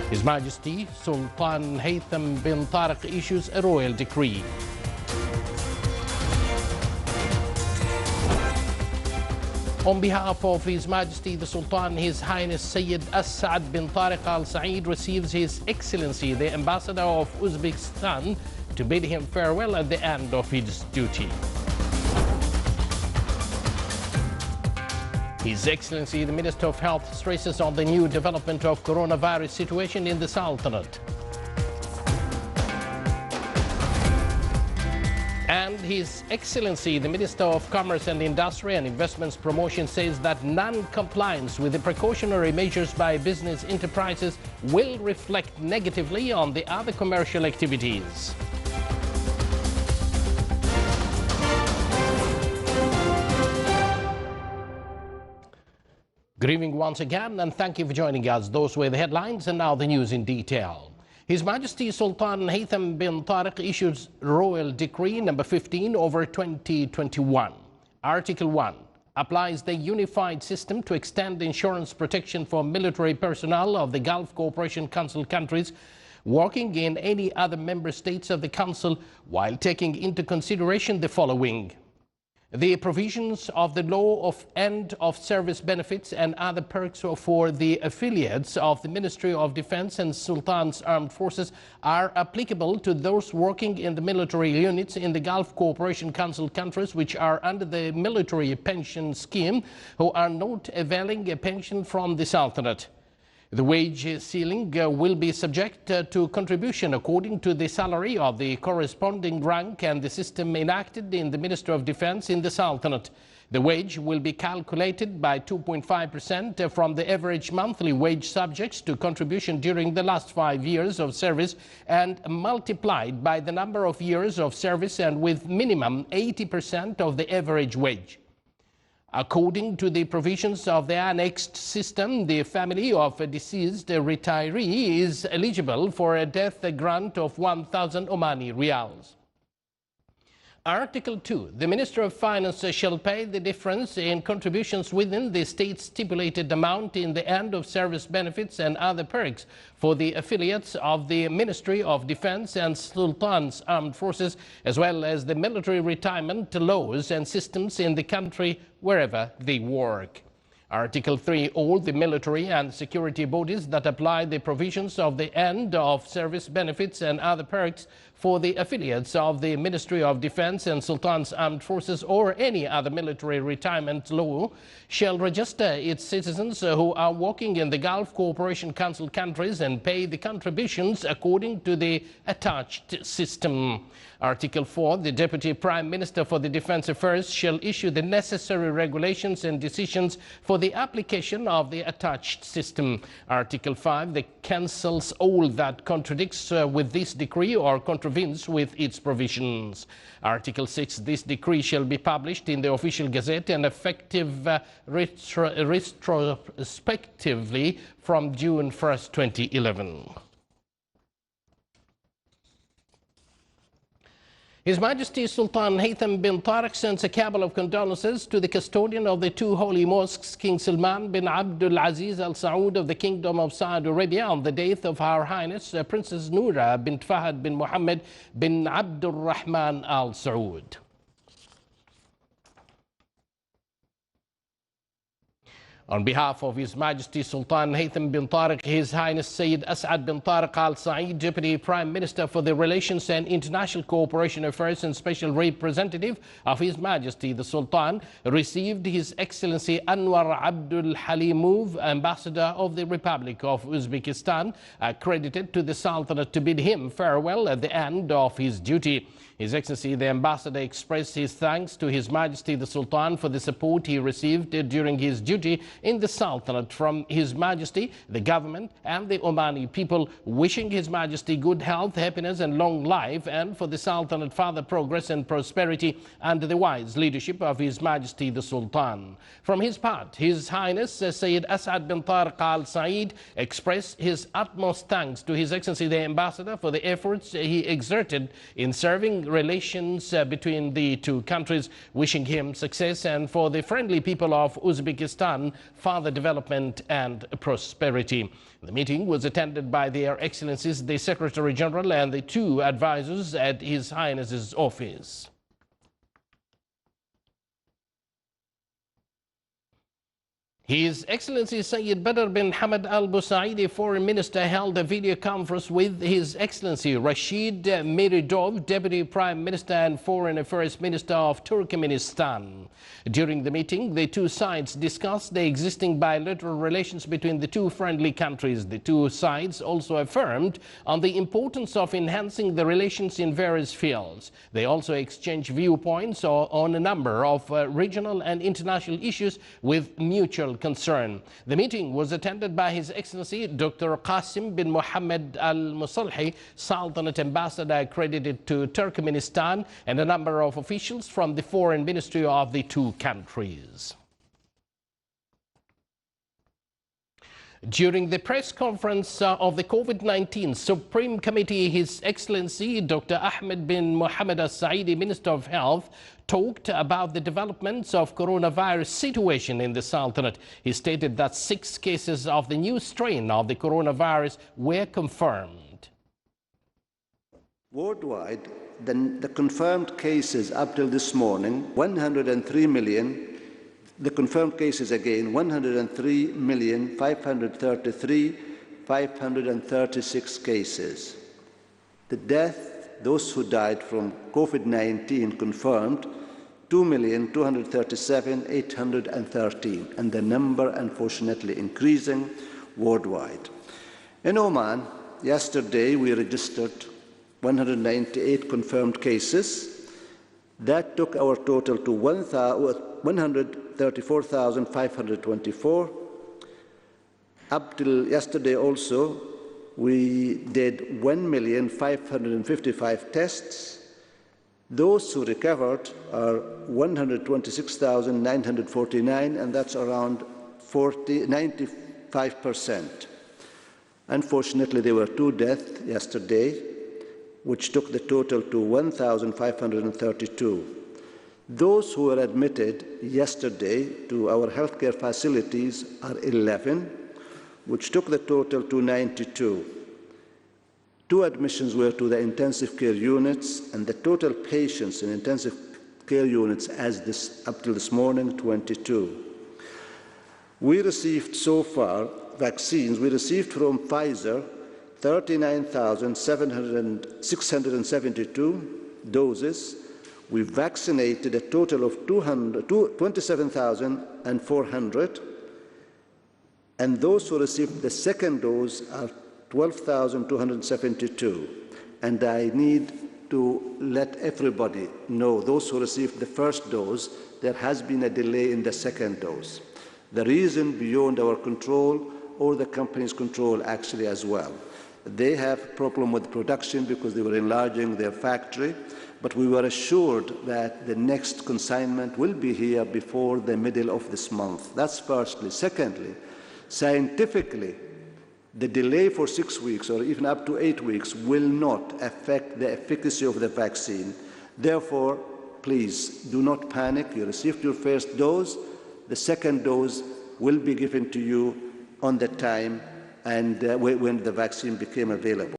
His Majesty Sultan Haytham bin Tariq issues a royal decree. On behalf of His Majesty the Sultan, His Highness Sayyid As'ad bin Tariq Al Saeed receives His Excellency the Ambassador of Uzbekistan to bid him farewell at the end of his duty. His Excellency the Minister of Health stresses on the new development of coronavirus situation in the Sultanate. And His Excellency the Minister of Commerce and Industry and Investments Promotion says that non-compliance with the precautionary measures by business enterprises will reflect negatively on the other commercial activities. Good evening once again, and thank you for joining us. Those were the headlines, and now the news in detail. His Majesty Sultan Haytham bin Tariq issues Royal Decree number 15 over 2021. Article 1 applies the unified system to extend insurance protection for military personnel of the Gulf Cooperation Council countries working in any other member states of the Council, while taking into consideration the following: the provisions of the law of end of service benefits and other perks for the affiliates of the Ministry of Defense and Sultan's Armed Forces are applicable to those working in the military units in the Gulf Cooperation Council countries which are under the military pension scheme who are not availing a pension from the Sultanate. The wage ceiling will be subject to contribution according to the salary of the corresponding rank and the system enacted in the Ministry of Defense in the Sultanate. The wage will be calculated by 2.5% from the average monthly wage subject to contribution during the last 5 years of service and multiplied by the number of years of service, and with minimum 80% of the average wage. According to the provisions of the annexed system, the family of a deceased retiree is eligible for a death grant of 1,000 Omani Riyals. Article 2. The Minister of Finance shall pay the difference in contributions within the state's stipulated amount in the end of service benefits and other perks for the affiliates of the Ministry of Defense and Sultan's Armed Forces, as well as the military retirement laws and systems in the country wherever they work. Article 3. All the military and security bodies that apply the provisions of the end of service benefits and other perks for the affiliates of the Ministry of Defense and Sultan's Armed Forces or any other military retirement law shall register its citizens who are working in the Gulf Cooperation Council countries and pay the contributions according to the attached system. Article 4. The Deputy Prime Minister for the Defense Affairs shall issue the necessary regulations and decisions for the application of the attached system. Article 5. The cancels all that contradicts with this decree or contravenes with its provisions. Article 6. This decree shall be published in the Official Gazette and effective retrospectively from June 1st, 2011. His Majesty Sultan Haytham bin Tariq sends a cabal of condolences to the custodian of the two holy mosques, King Salman bin Abdul Aziz Al Saud of the Kingdom of Saudi Arabia, on the death of Her Highness Princess Noura bint Fahad bin Mohammed bin Abdul Rahman Al Saud. On behalf of His Majesty Sultan Haytham bin Tariq, His Highness Sayyid As'ad bin Tariq Al Saeed, Deputy Prime Minister for the Relations and International Cooperation Affairs and Special Representative of His Majesty the Sultan, received His Excellency Anwar Abdul Halimov, Ambassador of the Republic of Uzbekistan, accredited to the Sultanate, to bid him farewell at the end of his duty. His Excellency the Ambassador expressed his thanks to His Majesty the Sultan for the support he received during his duty in the Sultanate from His Majesty, the government and the Omani people, wishing His Majesty good health, happiness and long life, and for the Sultanate further progress and prosperity under the wise leadership of His Majesty the Sultan. From his part, His Highness Sayyid As'ad bin Tariq Al Saeed expressed his utmost thanks to His Excellency the Ambassador for the efforts he exerted in serving strengthening relations between the two countries, wishing him success, and for the friendly people of Uzbekistan, further development and prosperity. The meeting was attended by Their Excellencies, the Secretary General, and the two advisors at His Highness's office. His Excellency Sayyid Badr bin Hamad Al Busaidi, Foreign Minister, held a video conference with His Excellency Rashid Meridov, Deputy Prime Minister and Foreign Affairs Minister of Turkmenistan. During the meeting, the two sides discussed the existing bilateral relations between the two friendly countries. The two sides also affirmed on the importance of enhancing the relations in various fields. They also exchanged viewpoints on a number of regional and international issues with mutual concern. The meeting was attended by His Excellency Dr. Qasim bin Mohammed Al Musalhi, Sultanate Ambassador accredited to Turkmenistan, and a number of officials from the Foreign Ministry of the two countries. During the press conference of the COVID-19 Supreme Committee, His Excellency Dr. Ahmed bin Mohammed Al Saidi, Minister of Health, talked about the developments of coronavirus situation in the Sultanate. He stated that 6 cases of the new strain of the coronavirus were confirmed. Worldwide, the confirmed cases up till this morning, 103 million. The confirmed cases again, 103,533,536 cases. The death, those who died from COVID-19 confirmed, 2,237,813, and the number unfortunately increasing worldwide. In Oman, yesterday we registered 198 confirmed cases. That took our total to 134,524. Up till yesterday also, we did 1,555 tests. Those who recovered are 126,949, and that's around 95%. Unfortunately, there were 2 deaths yesterday, which took the total to 1,532. Those who were admitted yesterday to our healthcare facilities are 11, which took the total to 92. 2 admissions were to the intensive care units, and the total patients in intensive care units up till this morning, 22. We received so far vaccines. We received from Pfizer 39,672 doses. We vaccinated a total of 27,400, and those who received the second dose are 12,272. And I need to let everybody know, those who received the first dose, there has been a delay in the second dose. The reason beyond our control or the company's control actually as well. They have a problem with production because they were enlarging their factory, but we were assured that the next consignment will be here before the middle of this month. That's firstly. Secondly, scientifically, the delay for 6 weeks or even up to 8 weeks will not affect the efficacy of the vaccine. Therefore, please do not panic. You received your first dose. The second dose will be given to you on the time and when the vaccine became available.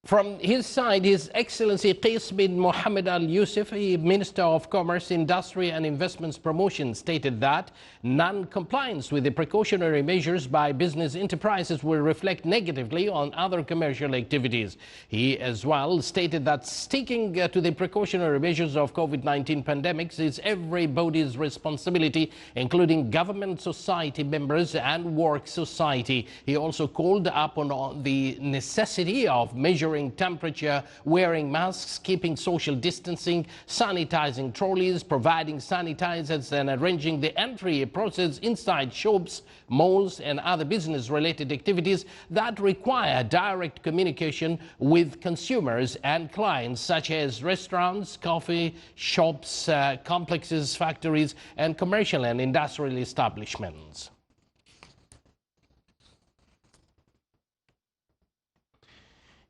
From his side, His Excellency Qais bin Mohammed Al Yusuf, Minister of Commerce, Industry and Investments Promotion, stated that non-compliance with the precautionary measures by business enterprises will reflect negatively on other commercial activities. He as well stated that sticking to the precautionary measures of COVID-19 pandemics is everybody's responsibility, including government, society members and work society. He also called up on the necessity of measuring temperature, wearing masks, keeping social distancing, sanitizing trolleys, providing sanitizers, and arranging the entry process inside shops, malls, and other business-related activities that require direct communication with consumers and clients, such as restaurants, coffee shops, complexes, factories, and commercial and industrial establishments.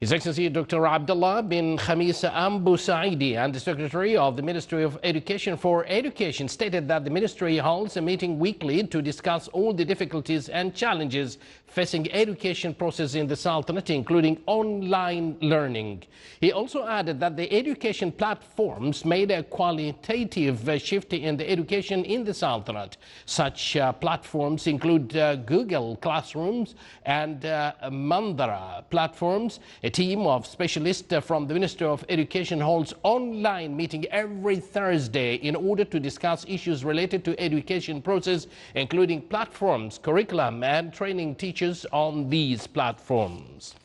His Excellency Dr. Abdullah bin Khamis Ambu Saidi and the Secretary of the Ministry of Education for Education stated that the ministry holds a meeting weekly to discuss all the difficulties and challenges facing education process in the Sultanate, including online learning. He also added that the education platforms made a qualitative shift in the education in the Sultanate. Such platforms include Google Classrooms and Mandara platforms. A team of specialists from the Ministry of Education holds online meeting every Thursday in order to discuss issues related to education process, including platforms, curriculum, and training teachers on these platforms.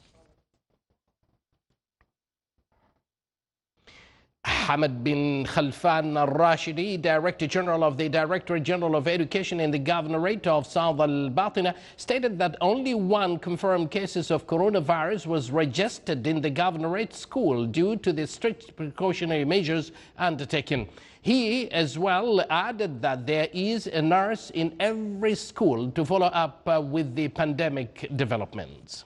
Hamad bin Khalfan al-Rashidi, Director General of the Directorate General of Education in the Governorate of South al-Batina, stated that only one confirmed cases of coronavirus was registered in the Governorate school due to the strict precautionary measures undertaken. He as well added that there is a nurse in every school to follow up with the pandemic developments.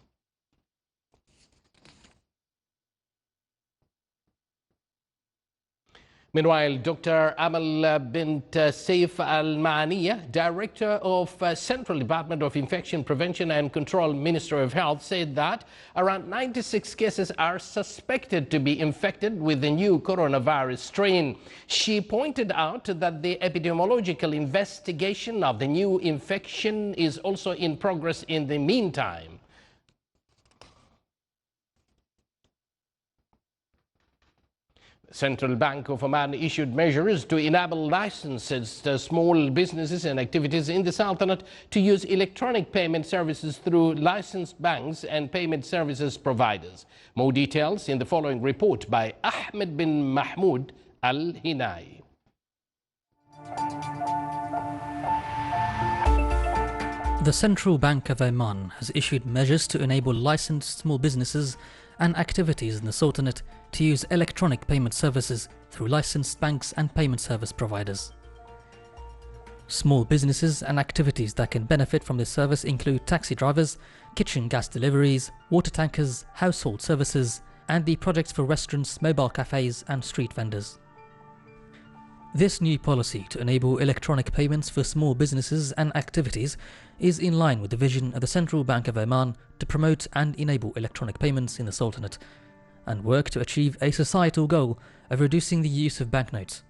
Meanwhile, Dr. Amal bint Saif Al-Ma'aniya, Director of Central Department of Infection Prevention and Control, Ministry of Health, said that around 96 cases are suspected to be infected with the new coronavirus strain. She pointed out that the epidemiological investigation of the new infection is also in progress in the meantime. Central Bank of Oman issued measures to enable licensed small businesses and activities in the Sultanate to use electronic payment services through licensed banks and payment services providers. More details in the following report by Ahmed bin Mahmoud Al-Hinai. The Central Bank of Oman has issued measures to enable licensed small businesses and activities in the Sultanate to use electronic payment services through licensed banks and payment service providers. Small businesses and activities that can benefit from this service include taxi drivers, kitchen gas deliveries, water tankers, household services, and the projects for restaurants, mobile cafes, and street vendors. This new policy to enable electronic payments for small businesses and activities is in line with the vision of the Central Bank of Oman to promote and enable electronic payments in the Sultanate and work to achieve a societal goal of reducing the use of banknotes.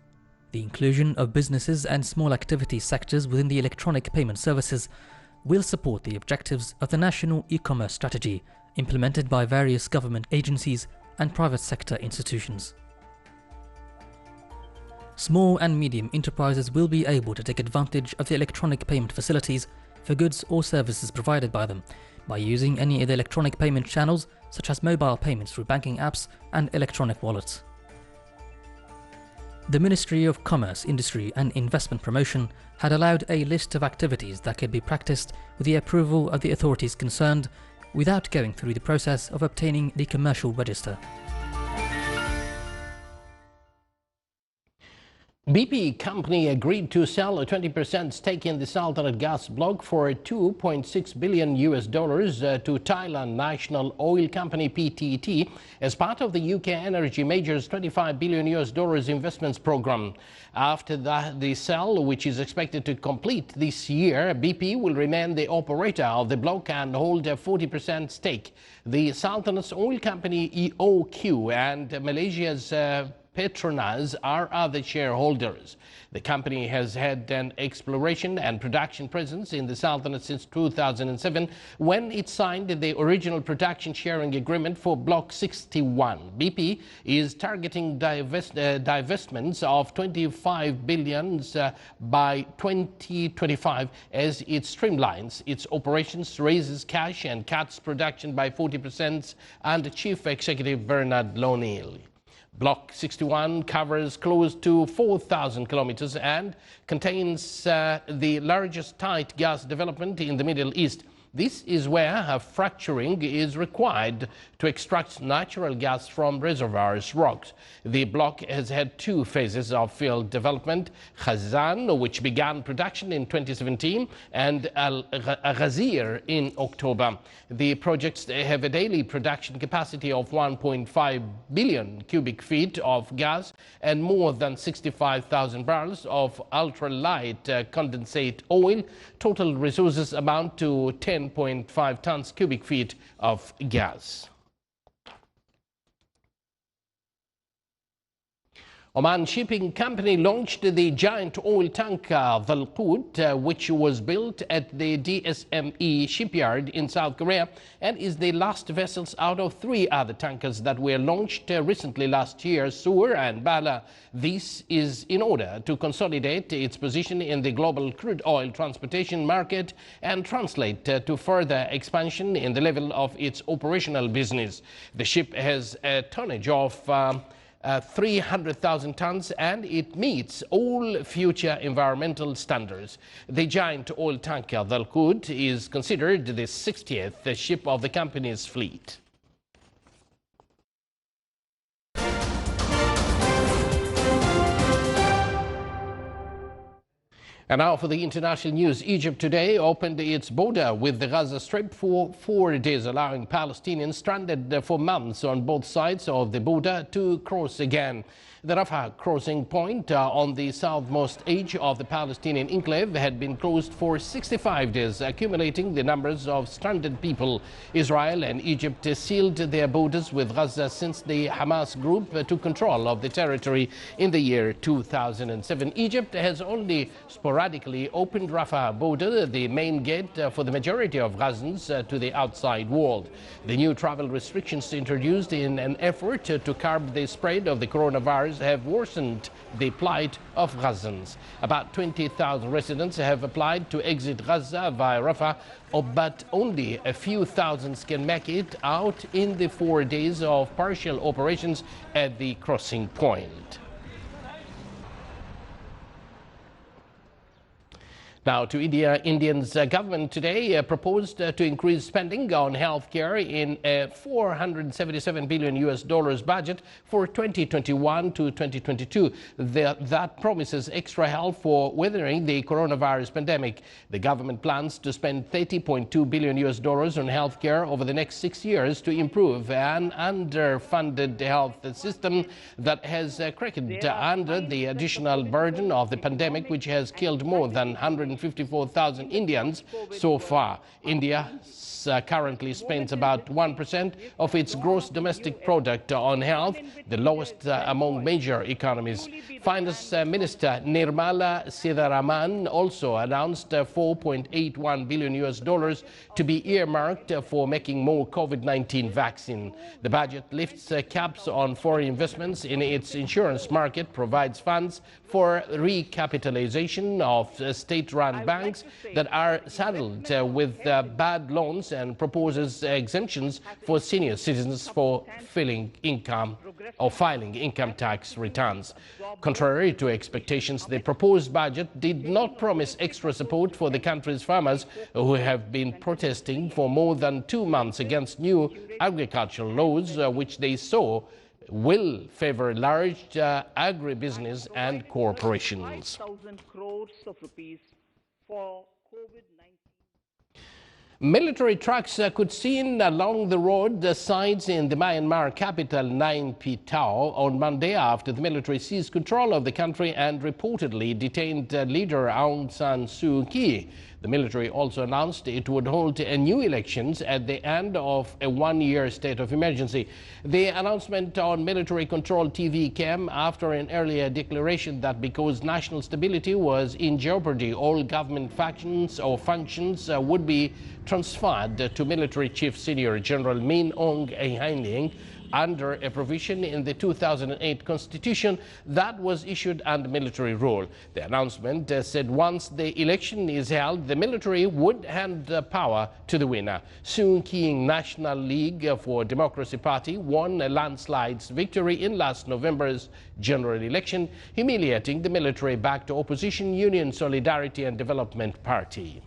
The inclusion of businesses and small activity sectors within the electronic payment services will support the objectives of the National E-commerce Strategy implemented by various government agencies and private sector institutions. Small and medium enterprises will be able to take advantage of the electronic payment facilities for goods or services provided by them by using any of the electronic payment channels such as mobile payments through banking apps and electronic wallets. The Ministry of Commerce, Industry and Investment Promotion had allowed a list of activities that could be practiced with the approval of the authorities concerned without going through the process of obtaining the commercial register. BP company agreed to sell a 20% stake in the Sultanate gas block for $2.6 billion to Thailand National Oil Company PTT as part of the UK energy major's $25 billion investments program. After the sale, which is expected to complete this year, BP will remain the operator of the block and hold a 40% stake. The Sultanate's oil company EOQ and Malaysia's Petronas are other shareholders. The company has had an exploration and production presence in the Sultanate since 2007 when it signed the original production sharing agreement for Block 61. BP is targeting divestments of $25 billion by 2025 as it streamlines its operations, raises cash and cuts production by 40%, and Chief Executive Bernard Loneal. Block 61 covers close to 4,000 kilometers and contains the largest tight gas development in the Middle East. This is where fracturing is required to extract natural gas from reservoirs rocks. The block has had two phases of field development: Khazan, which began production in 2017, and Al-Ghazir in October. The projects have a daily production capacity of 1.5 billion cubic feet of gas and more than 65,000 barrels of ultralight condensate oil. Total resources amount to 10.5 tons cubic feet of gas. Oman Shipping Company launched the giant oil tanker the Al-Qut, which was built at the DSME shipyard in South Korea and is the last vessels out of three other tankers that were launched recently last year, Sur and Bala. This is in order to consolidate its position in the global crude oil transportation market and translate to further expansion in the level of its operational business. The ship has a tonnage of 300,000 tons, and it meets all future environmental standards. The giant oil tanker, the Al-Qut, is considered the 60th ship of the company's fleet. And now for the international news. Egypt today opened its border with the Gaza Strip for 4 days, allowing Palestinians stranded for months on both sides of the border to cross again. The Rafah crossing point on the southmost edge of the Palestinian enclave had been closed for 65 days, accumulating the numbers of stranded people. Israel and Egypt sealed their borders with Gaza since the Hamas group took control of the territory in the year 2007. Egypt has only sporadically opened Rafah border, the main gate for the majority of Gazans, to the outside world. The new travel restrictions introduced in an effort to curb the spread of the coronavirus have worsened the plight of Gazans. About 20,000 residents have applied to exit Gaza via Rafah, but only a few thousands can make it out in the 4 days of partial operations at the crossing point. Now to India. India's government today proposed to increase spending on healthcare in a $477 billion budget for 2021 to 2022. That promises extra help for weathering the coronavirus pandemic. The government plans to spend $30.2 billion on healthcare over the next 6 years to improve an underfunded health system that has cracked under the additional burden of the pandemic, which has killed more than 154,000 Indians so far. India currently spends about 1% of its gross domestic product on health, the lowest among major economies. Finance Minister Nirmala Sitharaman also announced $4.81 billion to be earmarked for making more COVID-19 vaccine. The budget lifts caps on foreign investments in its insurance market, provides funds for recapitalization of state-run banks that are saddled with bad loans, and proposes exemptions for senior citizens for filing income tax returns. Contrary to expectations, the proposed budget did not promise extra support for the country's farmers, who have been protesting for more than 2 months against new agricultural laws, which they saw will favor large agribusiness and corporations. 5,000 crores of rupees for COVID-19. Military trucks could seen along the road sides in the Myanmar capital Naypyidaw on Monday after the military seized control of the country and reportedly detained leader Aung San Suu Kyi. The military also announced it would hold new elections at the end of a 1-year state of emergency. The announcement on military-controlled TV came after an earlier declaration that because national stability was in jeopardy, all government factions or functions would be transferred to military chief senior General Min Aung Hlaing under a provision in the 2008 constitution that was issued under military rule. The announcement said once the election is held, the military would hand power to the winner. Suu Kyi National League for Democracy Party won a landslide victory in last November's general election, humiliating the military-backed opposition Union Solidarity and Development Party.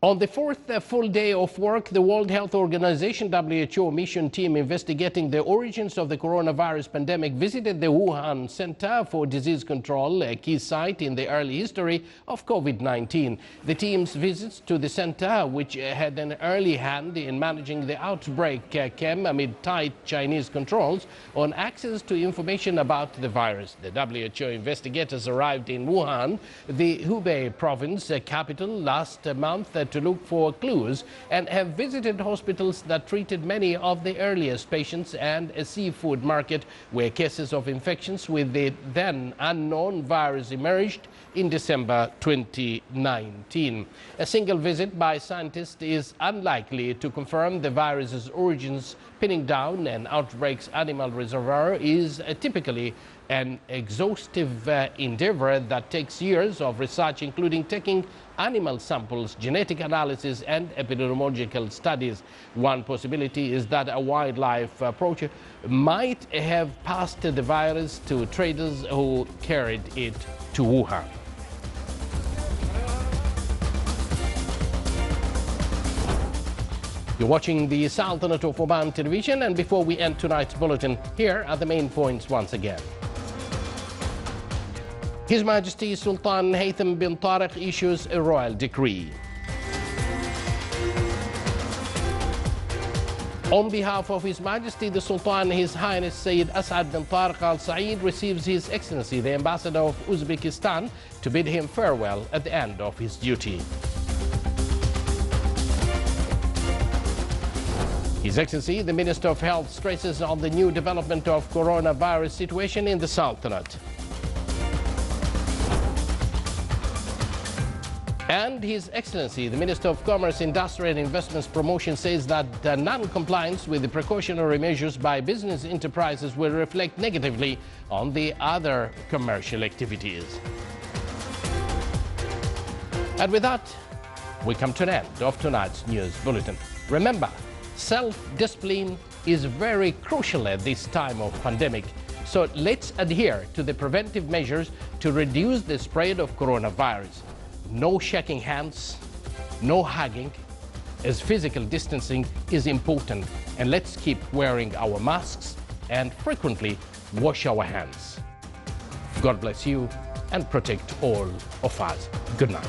On the fourth full day of work, the World Health Organization WHO mission team investigating the origins of the coronavirus pandemic visited the Wuhan Center for Disease Control, a key site in the early history of COVID-19. The team's visits to the center, which had an early hand in managing the outbreak, came amid tight Chinese controls on access to information about the virus. The WHO investigators arrived in Wuhan, the Hubei province capital, last month to look for clues and have visited hospitals that treated many of the earliest patients and a seafood market where cases of infections with the then unknown virus emerged in December 2019. A single visit by scientists is unlikely to confirm the virus's origins. Pinning down an outbreak's animal reservoir is typically an exhaustive endeavor that takes years of research, including taking animal samples, genetic analysis, and epidemiological studies. One possibility is that a wildlife approach might have passed the virus to traders who carried it to Wuhan. You're watching the Sultanate of Oman television, and before we end tonight's bulletin, here are the main points once again. His Majesty Sultan Haytham bin Tariq issues a royal decree. On behalf of His Majesty the Sultan, His Highness Sayyid Asad bin Tariq Al Saeed receives His Excellency the Ambassador of Uzbekistan to bid him farewell at the end of his duty. His Excellency the Minister of Health stresses on the new development of coronavirus situation in the Sultanate. And His Excellency the Minister of Commerce, Industry and Investments Promotion says that non-compliance with the precautionary measures by business enterprises will reflect negatively on the other commercial activities. And with that, we come to an end of tonight's news bulletin. Remember, self-discipline is very crucial at this time of pandemic. So let's adhere to the preventive measures to reduce the spread of coronavirus. No shaking hands, no hugging, as physical distancing is important. And let's keep wearing our masks and frequently wash our hands. God bless you and protect all of us. Good night.